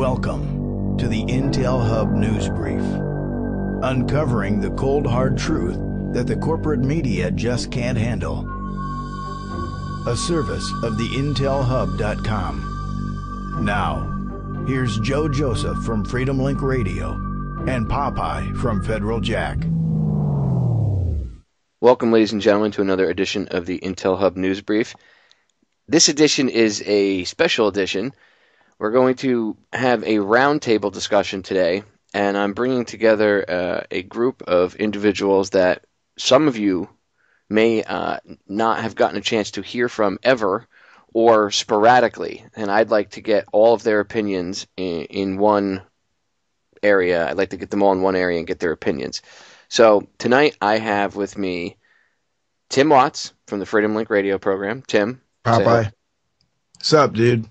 Welcome to the Intel Hub News Brief, uncovering the cold hard truth that the corporate media just can't handle. A service of the IntelHub.com. Now, here's Joe Joseph from Freedom Link Radio and Popeye from Federal Jack. Welcome, ladies and gentlemen, to another edition of the Intel Hub News Brief. This edition is a special edition. We're going to have a roundtable discussion today, and I'm bringing together a group of individuals that some of you may not have gotten a chance to hear from ever or sporadically, and I'd like to get all of their opinions in one area. I'd like to get them all in one area and get their opinions. So tonight I have with me Tim Watts from the Freedom Link Radio program. Tim. Popeye. What's up, dude?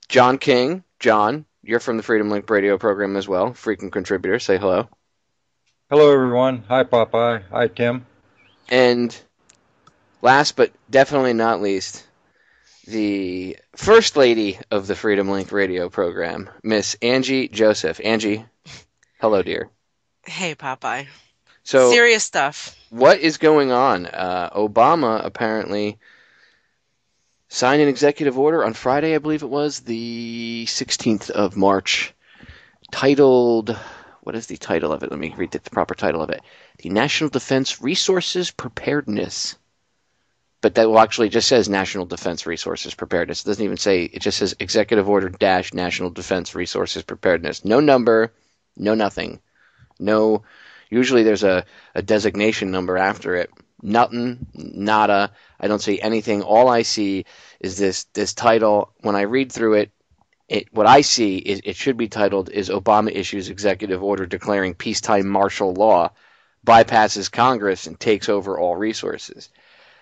John King. John, you're from the Freedom Link Radio program as well. Frequent contributor. Say hello. Hello, everyone. Hi, Popeye. Hi, Tim. And last but definitely not least, the first lady of the Freedom Link Radio program, Miss Angie Joseph. Angie, hello, dear. Hey, Popeye. So, serious stuff. What is going on? Obama apparently signed an executive order on Friday, I believe it was, the 16th of March, titled, what is the title of it? Let me read the proper title of it. The National Defense Resources Preparedness. But that actually just says National Defense Resources Preparedness. It doesn't even say, it just says Executive Order - National Defense Resources Preparedness. No number, no nothing. No, usually there's a designation number after it. Nothing, nada. I don't see anything. All I see is this title. When I read through it, what I see is it should be titled is Obama issues executive order declaring peacetime martial law, bypasses Congress and takes over all resources.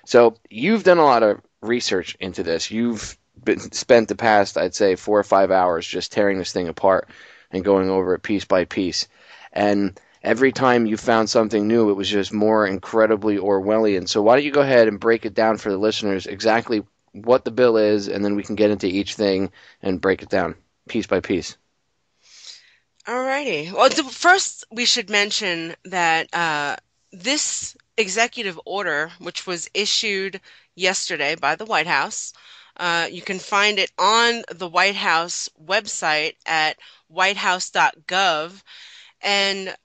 So you've done a lot of research into this. You've spent the past, I'd say, 4 or 5 hours just tearing this thing apart and going over it piece by piece. And every time you found something new, it was just more incredibly Orwellian. So why don't you go ahead and break it down for the listeners exactly what the bill is, and then we can get into each thing and break it down piece by piece. Alrighty. Well, first we should mention that this executive order, which was issued yesterday by the White House, you can find it on the White House website at whitehouse.gov. And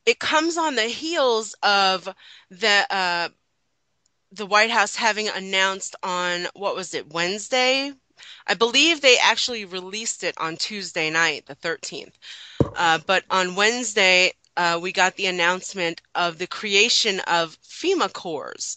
it comes on the heels of the White House having announced on, what was it, Wednesday? I believe they actually released it on Tuesday night, the 13th. But on Wednesday, we got the announcement of the creation of FEMA Corps.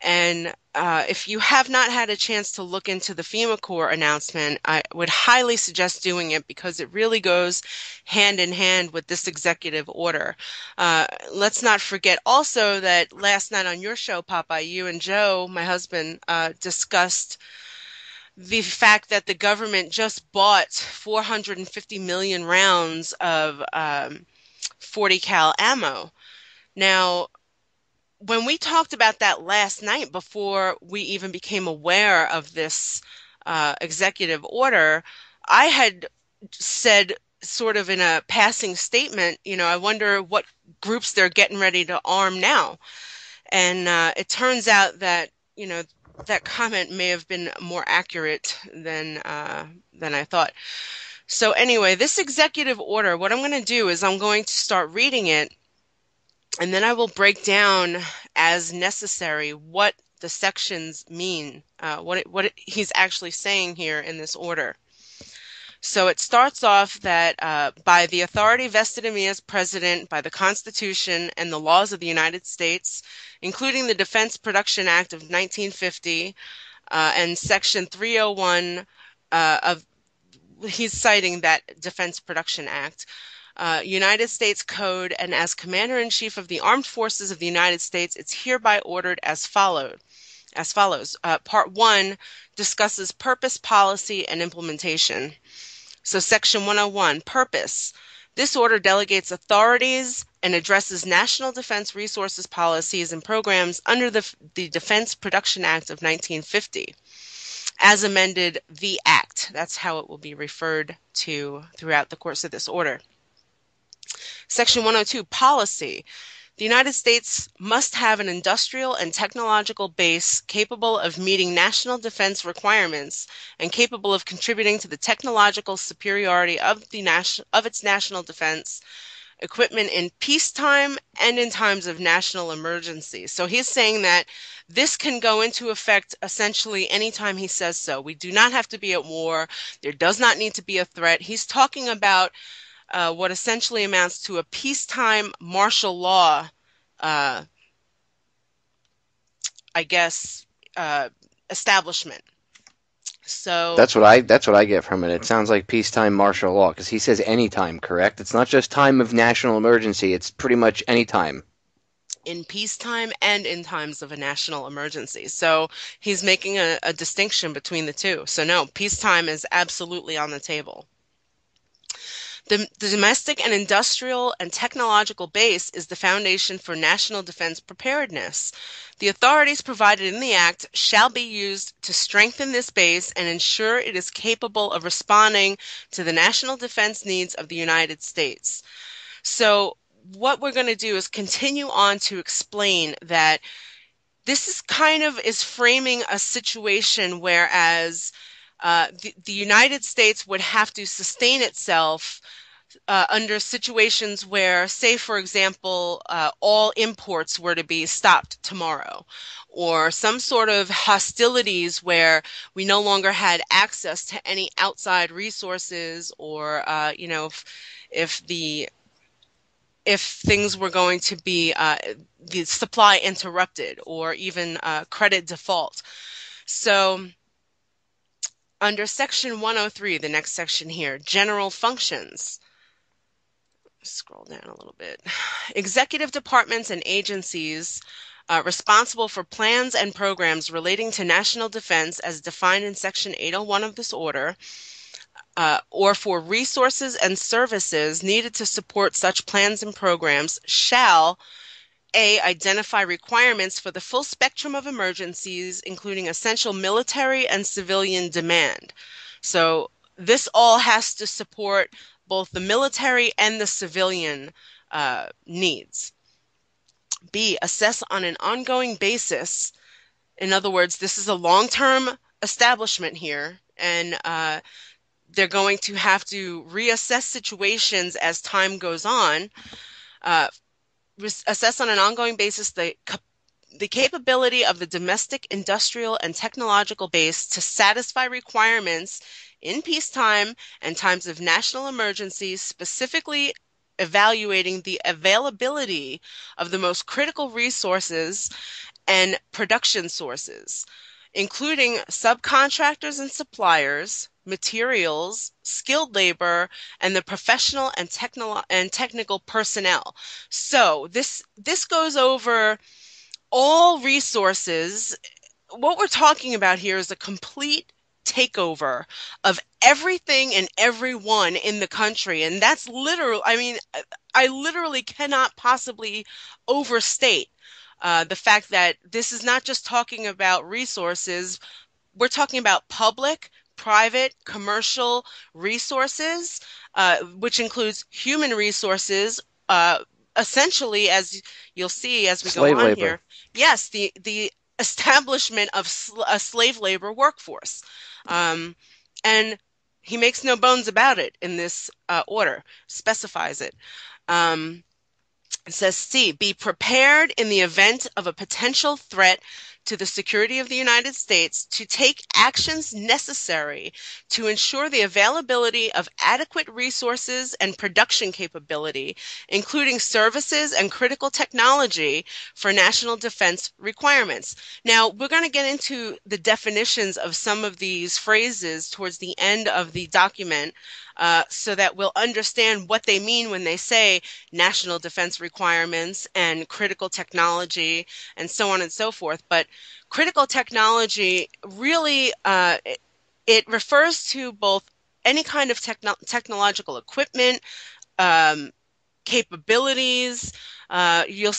And if you have not had a chance to look into the FEMA Corps announcement, I would highly suggest doing it because it really goes hand in hand with this executive order. Let's not forget also that last night on your show, Popeye, you and Joe, my husband, discussed the fact that the government just bought 450 million rounds of 40 cal ammo. Now, when we talked about that last night before we even became aware of this executive order, I had said sort of in a passing statement, I wonder what groups they're getting ready to arm now. And it turns out that, that comment may have been more accurate than I thought. So anyway, this executive order, what I'm going to do is I'm going to start reading it, and then I will break down as necessary what the sections mean, what he's actually saying here in this order. So it starts off that by the authority vested in me as president by the Constitution and the laws of the United States, including the Defense Production Act of 1950 and Section 301 he's citing that Defense Production Act, United States Code, and as Commander-in-Chief of the Armed Forces of the United States, it's hereby ordered as follows. Part 1 discusses purpose, policy, and implementation. So Section 101, purpose. This order delegates authorities and addresses national defense resources policies and programs under the Defense Production Act of 1950. as amended the Act. That's how it will be referred to throughout the course of this order. Section 102, policy. The United States must have an industrial and technological base capable of meeting national defense requirements and capable of contributing to the technological superiority of its national defense equipment in peacetime and in times of national emergency. So he's saying that this can go into effect essentially anytime he says so. We do not have to be at war. There does not need to be a threat. He's talking about what essentially amounts to a peacetime martial law, I guess, establishment. So that's what I get from it. It sounds like peacetime martial law, because he says anytime, correct? It's not just time of national emergency. It's pretty much any time. In peacetime and in times of a national emergency. So he's making a distinction between the two. So no, peacetime is absolutely on the table. The domestic and industrial and technological base is the foundation for national defense preparedness. The authorities provided in the Act shall be used to strengthen this base and ensure it is capable of responding to the national defense needs of the United States. So what we're going to do is continue on to explain that this is framing a situation whereas the United States would have to sustain itself under situations where, say, for example, all imports were to be stopped tomorrow, or some sort of hostilities where we no longer had access to any outside resources, or if things were going to be the supply interrupted, or even credit default. So under Section 103, the next section here, general functions. Scroll down a little bit. Executive departments and agencies responsible for plans and programs relating to national defense as defined in Section 801 of this order, or for resources and services needed to support such plans and programs shall identify requirements for the full spectrum of emergencies, including essential military and civilian demand. So this all has to support both the military and the civilian needs. B, assess on an ongoing basis. In other words, this is a long-term establishment here, and they're going to have to reassess situations as time goes on. Assess on an ongoing basis the capability of the domestic, industrial, and technological base to satisfy requirements in peacetime and times of national emergencies, specifically evaluating the availability of the most critical resources and production sources, including subcontractors and suppliers, materials, skilled labor, and the professional and technical personnel. So this goes over all resources. What we're talking about here is a complete takeover of everything and everyone in the country. And that's literal. I mean, I literally cannot possibly overstate the fact that this is not just talking about resources. We're talking about public, private, commercial resources, which includes human resources, essentially, as you'll see as we Slave go on labor. here. Yes, the establishment of a slave labor workforce. And he makes no bones about it in this order, specifies it. It says C, be prepared in the event of a potential threat to the security of the United States to take actions necessary to ensure the availability of adequate resources and production capability, including services and critical technology for national defense requirements. Now, we're going to get into the definitions of some of these phrases towards the end of the document, so that we'll understand what they mean when they say national defense requirements and critical technology and so on and so forth. But critical technology really, it refers to both any kind of technological equipment, capabilities. You'll